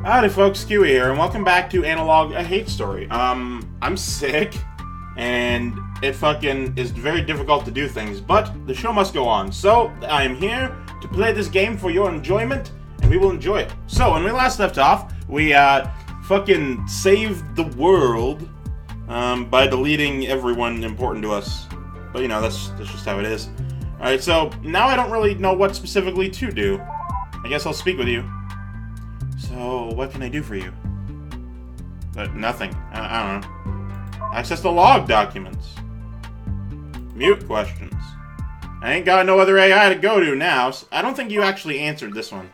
Howdy folks, Keywii here, and welcome back to Analogue, a hate story. I'm sick, and it fucking is very difficult to do things, but the show must go on. So, I am here to play this game for your enjoyment, and we will enjoy it. So, when we last left off, we, fucking saved the world, by deleting everyone important to us. But, you know, that's just how it is. Alright, so, now I don't really know what specifically to do. I guess I'll speak with you. So, what can I do for you? But nothing. I don't know. Access the log documents. Mute questions. I ain't got no other AI to go to now. So I don't think you actually answered this one.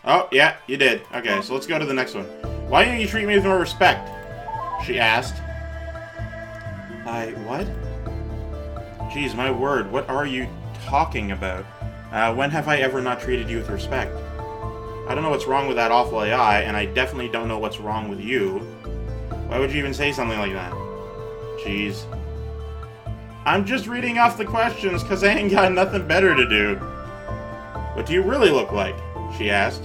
Oh, yeah, you did. Okay, so let's go to the next one. Why don't you treat me with more respect? She asked. What? Jeez, my word, what are you talking about? When have I ever not treated you with respect? I don't know what's wrong with that awful AI, and I definitely don't know what's wrong with you. Why would you even say something like that? Jeez. I'm just reading off the questions because I ain't got nothing better to do. What do you really look like? She asked.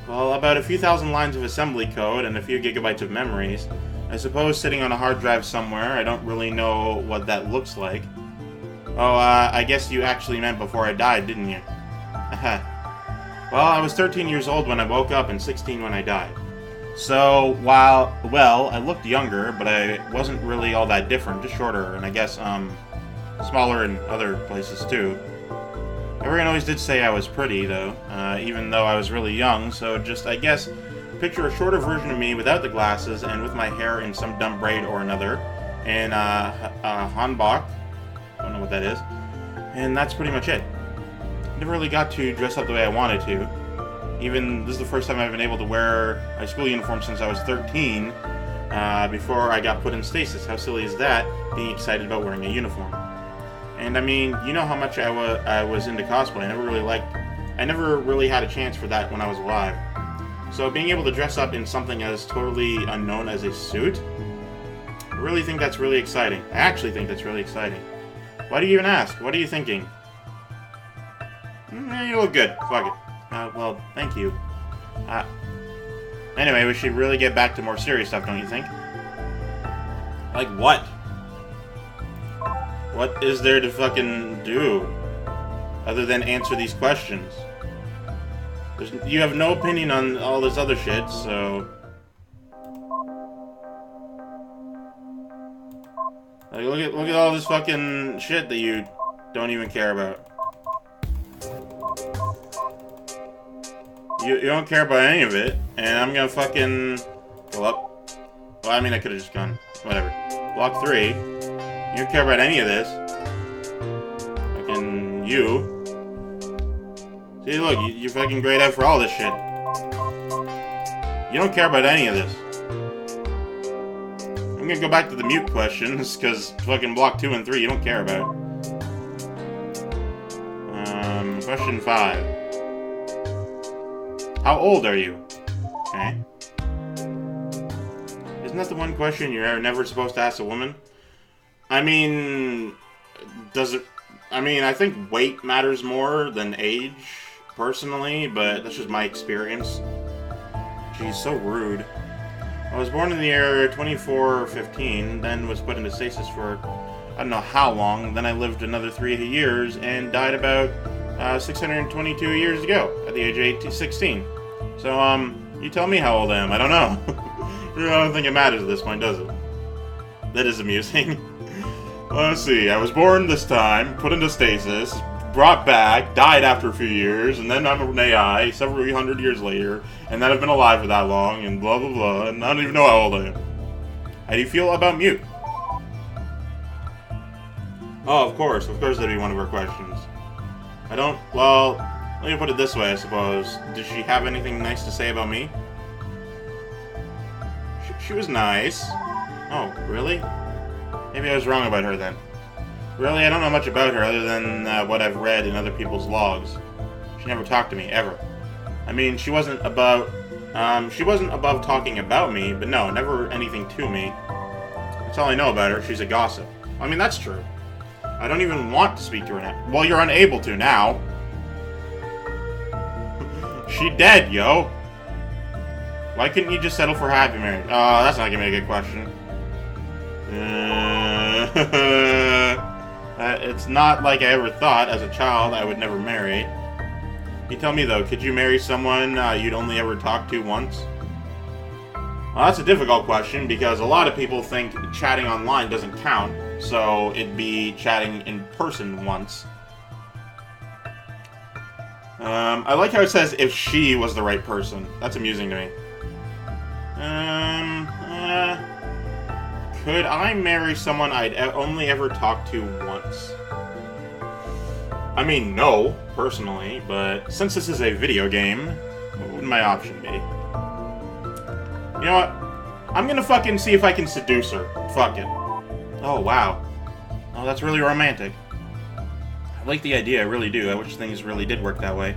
Well, about a few thousand lines of assembly code and a few gigabytes of memories. I suppose sitting on a hard drive somewhere. I don't really know what that looks like. Oh, I guess you actually meant before I died, didn't you? Well, I was 13 years old when I woke up and 16 when I died. So, well, I looked younger, but I wasn't really all that different, just shorter, and I guess, smaller in other places, too. Everyone always did say I was pretty, though, even though I was really young, so just, I guess, picture a shorter version of me without the glasses and with my hair in some dumb braid or another, and, hanbok. Don't know what that is. And that's pretty much it. Never really got to dress up the way I wanted to. Even, this is the first time I've been able to wear my school uniform since I was 13, before I got put in stasis. How silly is that, being excited about wearing a uniform? And I mean, you know how much I was into cosplay. I never really had a chance for that when I was alive. So being able to dress up in something as totally unknown as a suit, I really think that's really exciting. I actually think that's really exciting. Why do you even ask? What are you thinking? You look good. Fuck it. Well, thank you. Anyway, we should really get back to more serious stuff, don't you think? Like what? What is there to fucking do? Other than answer these questions? You have no opinion on all this other shit, so... Like, look at all this fucking shit that you don't even care about. You don't care about any of it, and I'm gonna fucking go up. Well, I mean, I could've just gone. Whatever. Block 3. You don't care about any of this. Fucking you. See, look, you're fucking grayed out for all this shit. You don't care about any of this. I'm gonna go back to the mute questions, because fucking block 2 and 3 you don't care about. Question 5. How old are you? Okay. Isn't that the one question you're never supposed to ask a woman? I mean, does it... I mean, I think weight matters more than age, personally, but that's just my experience. Geez, so rude. I was born in the year 2415, then was put into stasis for I don't know how long, then I lived another 3 years and died about 622 years ago at the age of 16. So, you tell me how old I am. I don't know. I don't think it matters at this point, does it? That is amusing. Well, let's see. I was born this time, put into stasis, brought back, died after a few years, and then I'm an AI several hundred years later, and then I've been alive for that long, and blah, blah, blah, and I don't even know how old I am. How do you feel about mute? Oh, of course that'd be one of her questions. I don't, well, let me put it this way, I suppose. Did she have anything nice to say about me? She was nice. Oh, really? Maybe I was wrong about her then. Really, I don't know much about her other than what I've read in other people's logs. She never talked to me, ever. I mean, she wasn't above talking about me, but no, never anything to me. That's all I know about her. She's a gossip. I mean, that's true. I don't even want to speak to her now. Well, you're unable to now. She dead, yo. Why couldn't you just settle for happy marriage? Oh, that's not gonna be a good question. It's not like I ever thought as a child I would never marry. You tell me though, could you marry someone you'd only ever talk to once? Well, that's a difficult question because a lot of people think chatting online doesn't count, so it'd be chatting in person once. I like how it says if she was the right person. That's amusing to me. Could I marry someone I'd only ever talk to once? I mean, no, personally, but since this is a video game, what would my option be? You know what? I'm gonna fucking see if I can seduce her. Fuck it. Oh, wow. Oh, that's really romantic. I like the idea, I really do. I wish things really did work that way.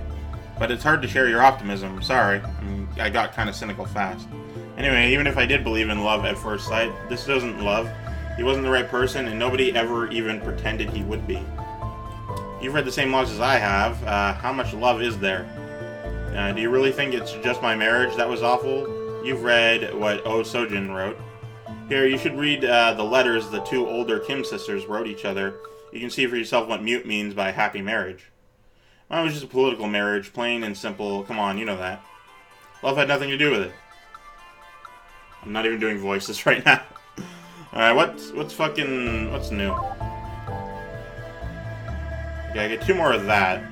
But it's hard to share your optimism, sorry. I got kind of cynical fast. Anyway, even if I did believe in love at first sight, this isn't love. He wasn't the right person, and nobody ever even pretended he would be. You've read the same logs as I have. How much love is there? Do you really think it's just my marriage that was awful? You've read what Oh Sojin wrote. Here, you should read the letters the two older Kim sisters wrote each other. You can see for yourself what mute means by happy marriage. Mine was just a political marriage, plain and simple. Come on, you know that. Love had nothing to do with it. I'm not even doing voices right now. Alright, what's new? Okay, I get 2 more of that.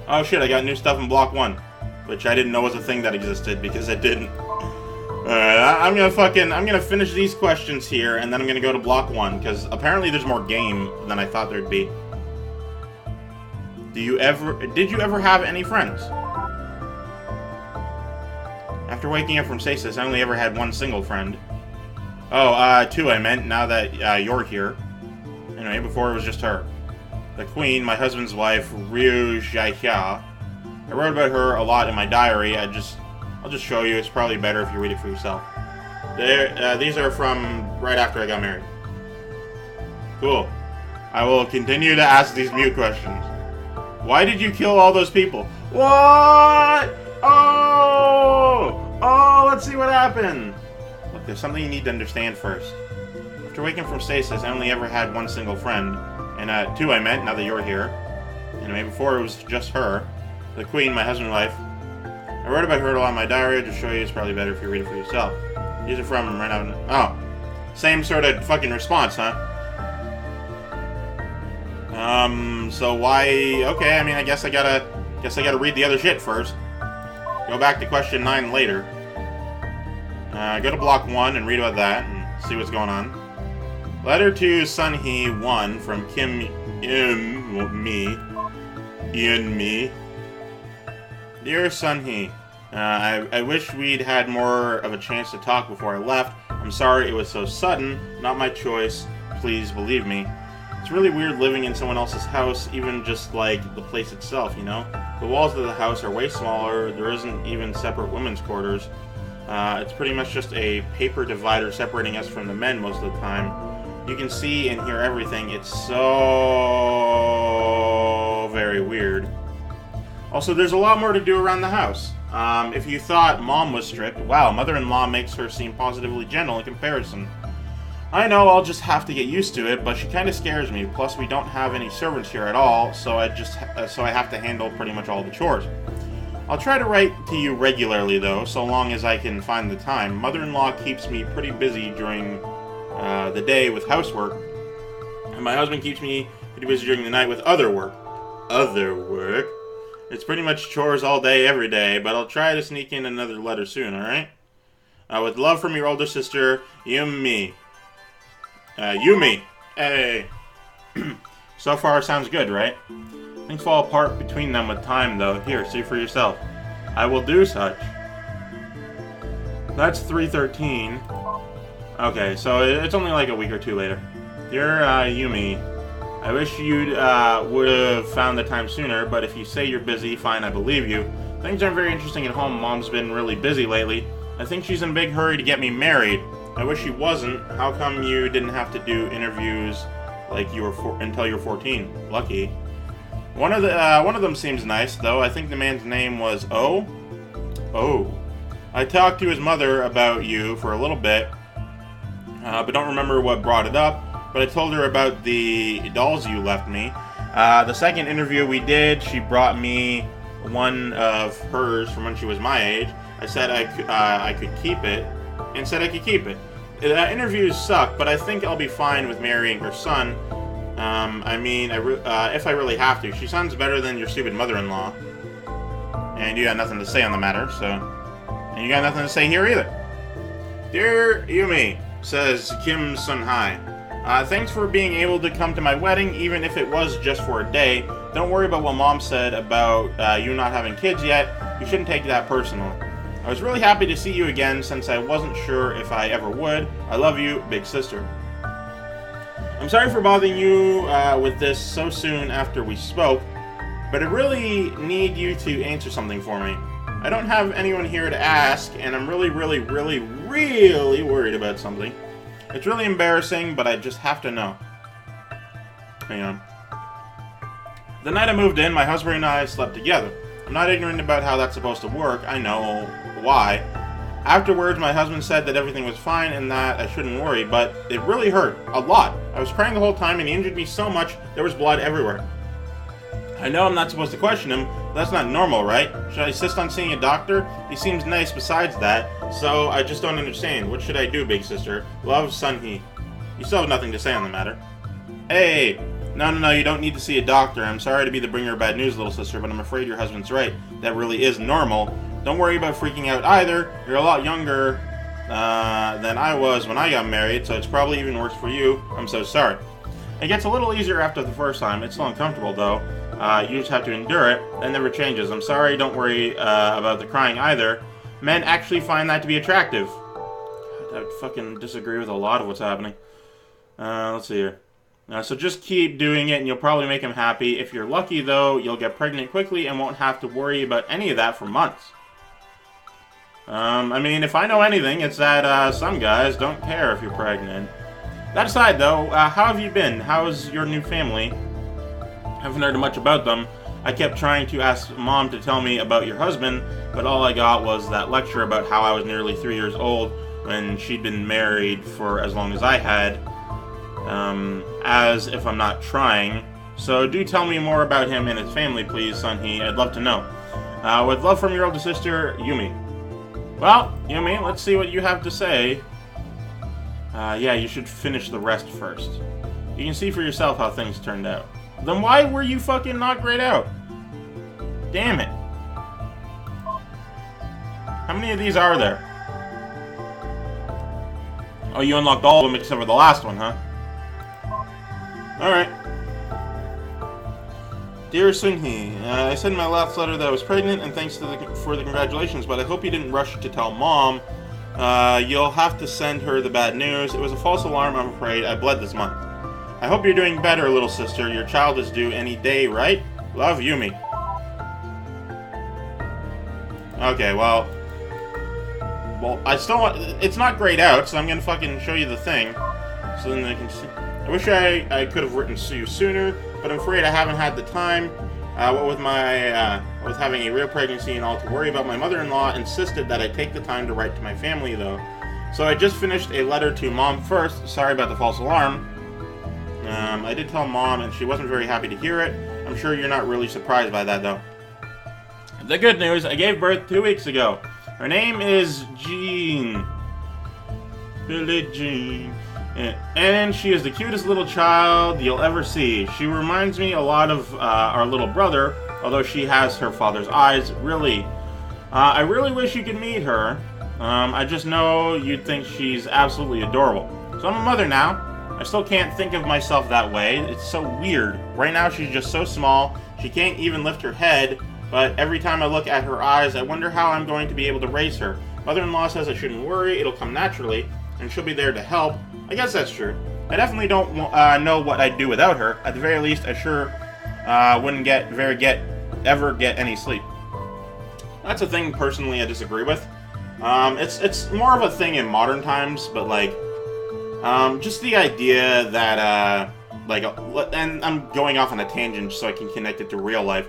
Oh shit, I got new stuff in Block 1. Which I didn't know was a thing that existed, because it didn't. Alright, I'm gonna finish these questions here, and then I'm gonna go to Block 1, because apparently there's more game than I thought there'd be. Did you ever have any friends? After waking up from stasis, I only ever had one single friend. Oh, 2 I meant, now that you're here. Anyway, before it was just her. The Queen, my husband's wife, Ryu Jaihya. I wrote about her a lot in my diary. I'll just show you. It's probably better if you read it for yourself. These are from right after I got married. Cool. I will continue to ask these mute questions. Why did you kill all those people? What? Oh, let's see what happened. Look, there's something you need to understand first. After waking from stasis, I only ever had one single friend. And 2 I meant, now that you're here. Anyway, before it was just her. The Queen, my husband's wife. I wrote about her a lot in my diary. To show you, it's probably better if you read it for yourself. These are from right now. Oh, same sort of fucking response, huh? So why? Okay, I mean, I guess I gotta read the other shit first. Go back to question 9 later. Go to Block 1 and read about that and see what's going on. Letter to Sunhee 1 from Kim Me. Dear Sunhee, I wish we'd had more of a chance to talk before I left. I'm sorry it was so sudden. Not my choice. Please believe me. It's really weird living in someone else's house, even just like the place itself, you know? The walls of the house are way smaller. There isn't even separate women's quarters. It's pretty much just a paper divider separating us from the men most of the time. You can see and hear everything. It's so very weird. Also, there's a lot more to do around the house. If you thought Mom was strict, wow, Mother-in-law makes her seem positively gentle in comparison. I know I'll just have to get used to it, but she kind of scares me. Plus, we don't have any servants here at all, so I have to handle pretty much all the chores. I'll try to write to you regularly, though, so long as I can find the time. Mother-in-law keeps me pretty busy during the day with housework, and my husband keeps me pretty busy during the night with other work. Other work? It's pretty much chores all day, every day, but I'll try to sneak in another letter soon, alright? With love from your older sister, Yumi. Yumi! Hey! So far, sounds good, right? Things fall apart between them with time, though. Here, see for yourself. I will do such. That's 3:13. Okay, so it's only like a week or 2 later. Dear Yumi, I wish you would have found the time sooner, but if you say you're busy, fine, I believe you. Things aren't very interesting at home. Mom's been really busy lately. I think she's in a big hurry to get me married. I wish she wasn't. How come you didn't have to do interviews like you were until you were 14? Lucky. One of them seems nice, though. I think the man's name was O. Oh. I talked to his mother about you for a little bit, but don't remember what brought it up. But I told her about the dolls you left me. The second interview we did, she brought me one of hers from when she was my age. I said I could keep it, and said I could keep it. Interviews suck, but I think I'll be fine with marrying her son. I mean, if I really have to. She sounds better than your stupid mother-in-law. And you got nothing to say on the matter, so... And you got nothing to say here either. Dear Yumi, says Kim Sun-hai. Thanks for being able to come to my wedding, even if it was just for a day. Don't worry about what Mom said about you not having kids yet. You shouldn't take that personally. I was really happy to see you again, since I wasn't sure if I ever would. I love you, big sister. I'm sorry for bothering you with this so soon after we spoke, but I really need you to answer something for me. I don't have anyone here to ask, and I'm really worried about something. It's really embarrassing, but I just have to know. Hang on. The night I moved in, my husband and I slept together. I'm not ignorant about how that's supposed to work. I know why. Afterwards, my husband said that everything was fine and that I shouldn't worry, but it really hurt. A lot. I was crying the whole time and he injured me so much there was blood everywhere. I know I'm not supposed to question him, but that's not normal, right? Should I insist on seeing a doctor? He seems nice besides that, so I just don't understand. What should I do, big sister? Love, Sun-hee. You still have nothing to say on the matter. Hey! No, you don't need to see a doctor. I'm sorry to be the bringer of bad news, little sister, but I'm afraid your husband's right. That really is normal. Don't worry about freaking out either. You're a lot younger than I was when I got married, so it's probably even worse for you. I'm so sorry. It gets a little easier after the first time. It's still uncomfortable, though. You just have to endure it. That never changes. I'm sorry. Don't worry about the crying either. Men actually find that to be attractive. I would fucking disagree with a lot of what's happening. Let's see here. So just keep doing it and you'll probably make him happy. If you're lucky, though, you'll get pregnant quickly and won't have to worry about any of that for months. I mean, if I know anything, it's that some guys don't care if you're pregnant. That aside, though, how have you been? How's your new family? Haven't heard much about them. I kept trying to ask Mom to tell me about your husband, but all I got was that lecture about how I was nearly 3 years old when she'd been married for as long as I had. As if I'm not trying. So do tell me more about him and his family, please, Sun-hee. I'd love to know. With love from your older sister, Yumi. Well, Yumi, let's see what you have to say. Yeah, you should finish the rest first. You can see for yourself how things turned out. Then why were you fucking not grayed out? Damn it. How many of these are there? Oh, you unlocked all of them except for the last one, huh? Alright. Dear Sun-hee, I said in my last letter that I was pregnant, and thanks for the congratulations, but I hope you didn't rush to tell Mom. You'll have to send her the bad news. It was a false alarm, I'm afraid. I bled this month. I hope you're doing better, little sister. Your child is due any day, right? Love, Yumi. Okay, well, I still want... It's not grayed out, so I'm gonna fucking show you the thing. So then they can see... I wish I could have written to you sooner, but I'm afraid I haven't had the time. What with with having a real pregnancy and all to worry about, my mother-in-law insisted that I take the time to write to my family, though. So I just finished a letter to Mom first. Sorry about the false alarm. I did tell Mom, and she wasn't very happy to hear it. I'm sure you're not really surprised by that, though. The good news, I gave birth 2 weeks ago. Her name is Jean. Billie Jean. And she is the cutest little child you'll ever see. She reminds me a lot of our little brother, although she has her father's eyes. Really. I really wish you could meet her. I just know you'd think she's absolutely adorable. So I'm a mother now. I still can't think of myself that way. It's so weird. Right now she's just so small. She can't even lift her head. But every time I look at her eyes, I wonder how I'm going to be able to raise her. Mother-in-law says I shouldn't worry. It'll come naturally. And she'll be there to help. I guess that's true. I definitely don't know what I'd do without her. At the very least, I sure wouldn't ever get any sleep. That's a thing, personally, I disagree with. It's more of a thing in modern times, but, like, just the idea that, like, and I'm going off on a tangent so I can connect it to real life.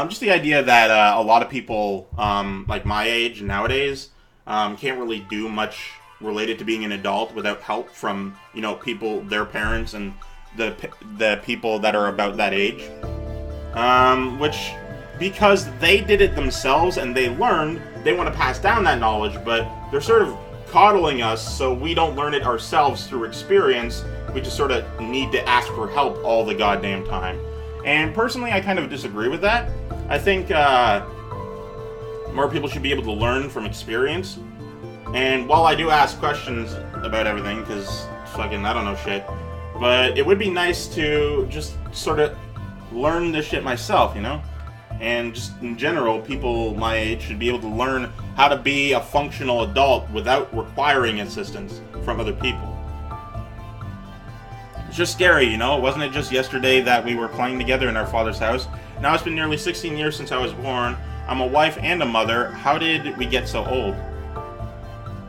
Just the idea that a lot of people, like my age nowadays, can't really do much related to being an adult without help from, you know, people, their parents, and the people that are about that age. Which, because they did it themselves and they learned, they want to pass down that knowledge, but they're sort of coddling us so we don't learn it ourselves through experience. We just sort of need to ask for help all the goddamn time. And personally, I kind of disagree with that. I think more people should be able to learn from experience. And while I do ask questions about everything, because fucking I don't know shit, but it would be nice to just sort of learn this shit myself, you know? And just in general, people my age should be able to learn how to be a functional adult without requiring assistance from other people. It's just scary, you know? Wasn't it just yesterday that we were playing together in our father's house? Now it's been nearly 16 years since I was born. I'm a wife and a mother. How did we get so old?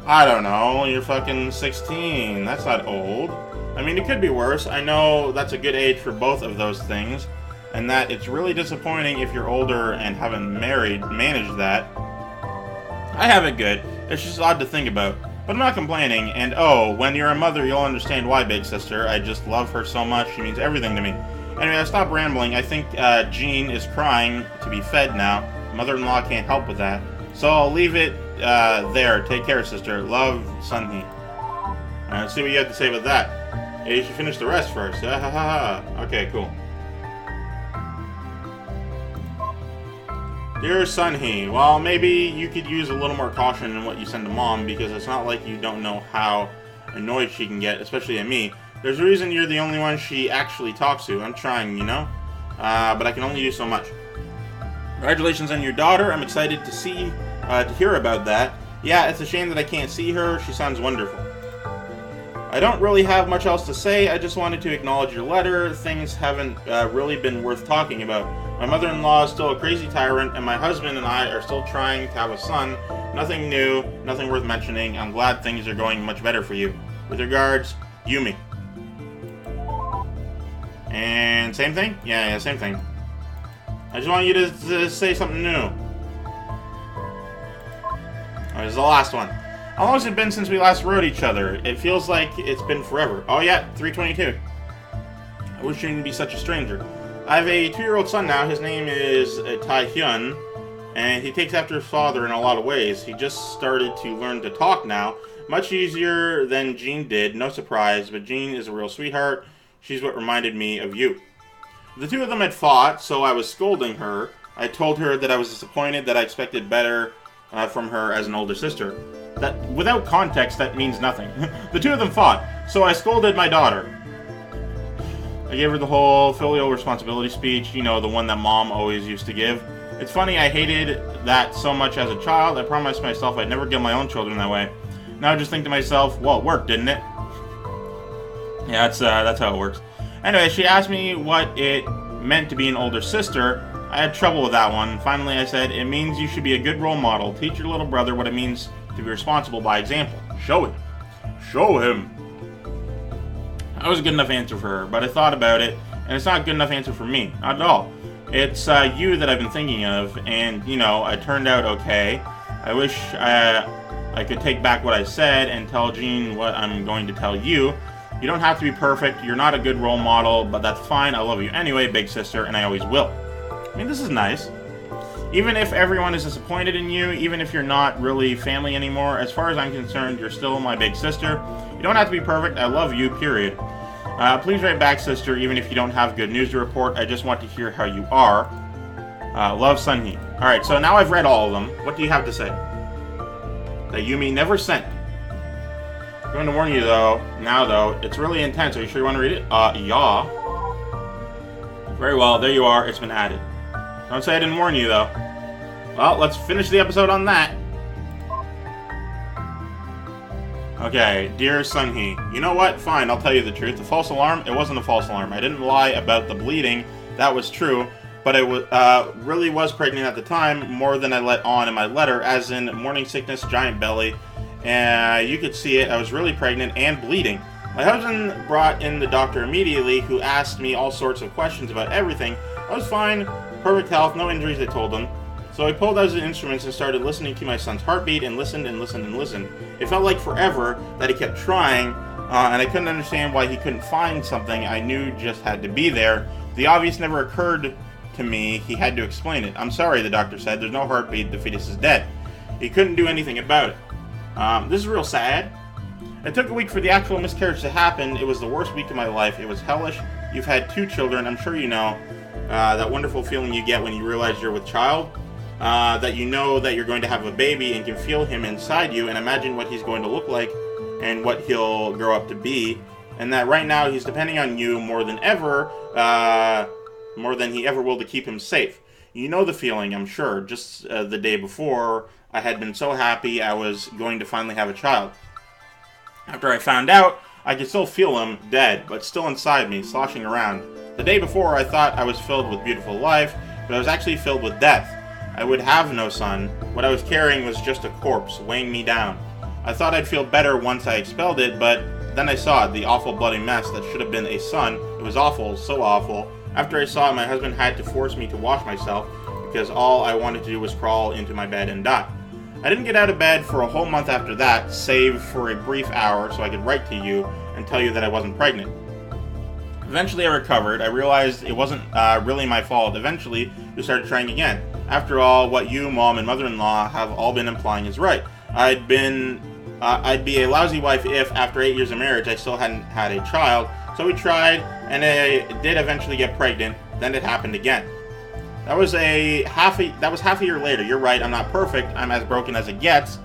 I don't know. You're fucking 16. That's not old. I mean, it could be worse. I know that's a good age for both of those things. And that it's really disappointing if you're older and haven't managed that. I have it good. It's just odd to think about. But I'm not complaining. And oh, when you're a mother, you'll understand why, big sister. I just love her so much. She means everything to me. Anyway, I stopped rambling. I think Jean is crying to be fed now. Mother-in-law can't help with that. So I'll leave it there. Take care, sister. Love, Sunhee. Let's see what you have to say about that. Yeah, you should finish the rest first. Okay, cool. Dear Sunhee, well, maybe you could use a little more caution in what you send to Mom, because it's not like you don't know how annoyed she can get, especially at me. There's a reason you're the only one she actually talks to. I'm trying, you know? But I can only do so much. Congratulations on your daughter. I'm excited to hear about that. Yeah, it's a shame that I can't see her. She sounds wonderful. I don't really have much else to say. I just wanted to acknowledge your letter. Things haven't really been worth talking about. My mother-in-law is still a crazy tyrant, and my husband and I are still trying to have a son. Nothing new, nothing worth mentioning. I'm glad things are going much better for you. With regards, Yumi. And same thing? Yeah, same thing. I just want you to say something new. This is the last one. How long has it been since we last wrote each other? It feels like it's been forever. Oh yeah, 322. I wish you didn't be such a stranger. I have a 2-year-old son now. His name is Tai-hyun, and he takes after his father in a lot of ways. He just started to learn to talk now. Much easier than Jean did, no surprise, but Jean is a real sweetheart. She's what reminded me of you. The two of them had fought, so I was scolding her. I told her that I was disappointed, that I expected better from her as an older sister. That, without context, that means nothing. The two of them fought, so I scolded my daughter. I gave her the whole filial responsibility speech, you know, the one that Mom always used to give. It's funny, I hated that so much as a child. I promised myself I'd never give my own children that way. Now I just think to myself, well, it worked, didn't it? Yeah, that's how it works. Anyway, she asked me what it meant to be an older sister. I had trouble with that one. Finally, I said, it means you should be a good role model. Teach your little brother what it means to be responsible by example. Show him. Show him. That was a good enough answer for her, but I thought about it, and it's not a good enough answer for me. Not at all. It's you that I've been thinking of, and, you know, it turned out okay. I wish I could take back what I said and tell Jean what I'm going to tell you. You don't have to be perfect. You're not a good role model, but that's fine. I love you anyway, big sister, and I always will. I mean, this is nice. Even if everyone is disappointed in you, even if you're not really family anymore, as far as I'm concerned, you're still my big sister. You don't have to be perfect. I love you, period. Please write back, sister, even if you don't have good news to report. I just want to hear how you are. Love, Sunhee. Alright, so now I've read all of them. What do you have to say? That Yumi never sent. I'm going to warn you, though, it's really intense. Are you sure you want to read it? Yeah. Very well, there you are. It's been added. Don't say I didn't warn you, though. Well, let's finish the episode on that. Okay, dear Sunhee, you know what? Fine, I'll tell you the truth. The false alarm, it wasn't a false alarm. I didn't lie about the bleeding. That was true. But I really was pregnant at the time, more than I let on in my letter, as in morning sickness, giant belly. You could see it. I was really pregnant and bleeding. My husband brought in the doctor immediately, who asked me all sorts of questions about everything. I was fine, perfect health, no injuries, they told him. So I pulled out his instruments and started listening to my son's heartbeat and listened and listened and listened. It felt like forever that he kept trying, and I couldn't understand why he couldn't find something I knew just had to be there. The obvious never occurred to me. He had to explain it. I'm sorry, the doctor said. There's no heartbeat. The fetus is dead. He couldn't do anything about it. This is real sad. It took a week for the actual miscarriage to happen. It was the worst week of my life. It was hellish. You've had 2 children. I'm sure you know that wonderful feeling you get when you realize you're with child. That you know that you're going to have a baby and can feel him inside you and imagine what he's going to look like and what he'll grow up to be. And that right now he's depending on you more than ever, more than he ever will to keep him safe. You know the feeling, I'm sure. Just the day before, I had been so happy I was going to finally have a child. After I found out, I could still feel him dead, but still inside me, sloshing around. The day before, I thought I was filled with beautiful life, but I was actually filled with death. I would have no son. What I was carrying was just a corpse, weighing me down. I thought I'd feel better once I expelled it, but then I saw it, the awful bloody mess that should have been a son. It was awful, so awful. After I saw it, my husband had to force me to wash myself, because all I wanted to do was crawl into my bed and die. I didn't get out of bed for a whole month after that, save for a brief hour so I could write to you and tell you that I wasn't pregnant. Eventually I recovered. I realized it wasn't really my fault. Eventually, we started trying again. After all, what you, Mom, and Mother-in-law have all been implying is right. I'd be a lousy wife if, after 8 years of marriage, I still hadn't had a child. So we tried, and I did eventually get pregnant. Then it happened again. That was half a year later. You're right, I'm not perfect. I'm as broken as it gets.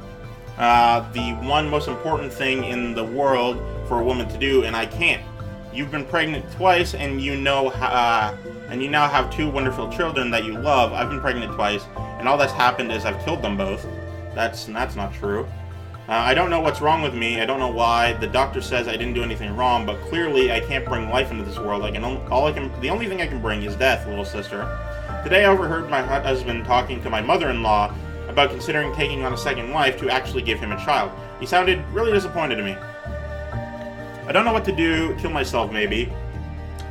The one most important thing in the world for a woman to do, and I can't. You've been pregnant twice, and you now have 2 wonderful children that you love. I've been pregnant twice, and all that's happened is I've killed them both. That's not true. I don't know what's wrong with me. I don't know why. The doctor says I didn't do anything wrong, but clearly I can't bring life into this world. The only thing I can bring is death, little sister. Today I overheard my husband talking to my mother-in-law about considering taking on a second wife to actually give him a child. He sounded really disappointed to me. I don't know what to do. Kill myself, maybe.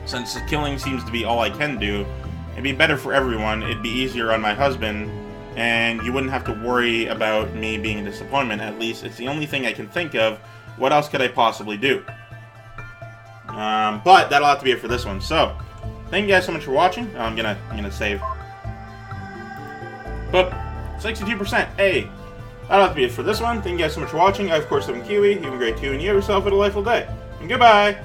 Since killing seems to be all I can do, it'd be better for everyone. It'd be easier on my husband, and you wouldn't have to worry about me being a disappointment. At least it's the only thing I can think of. What else could I possibly do? But that'll have to be it for this one. So, thank you guys so much for watching. I'm gonna save. But 62%. Hey, that'll have to be it for this one. Thank you guys so much for watching. I of course live in Keywii. You've been great too, and you have yourself a delightful day. And goodbye.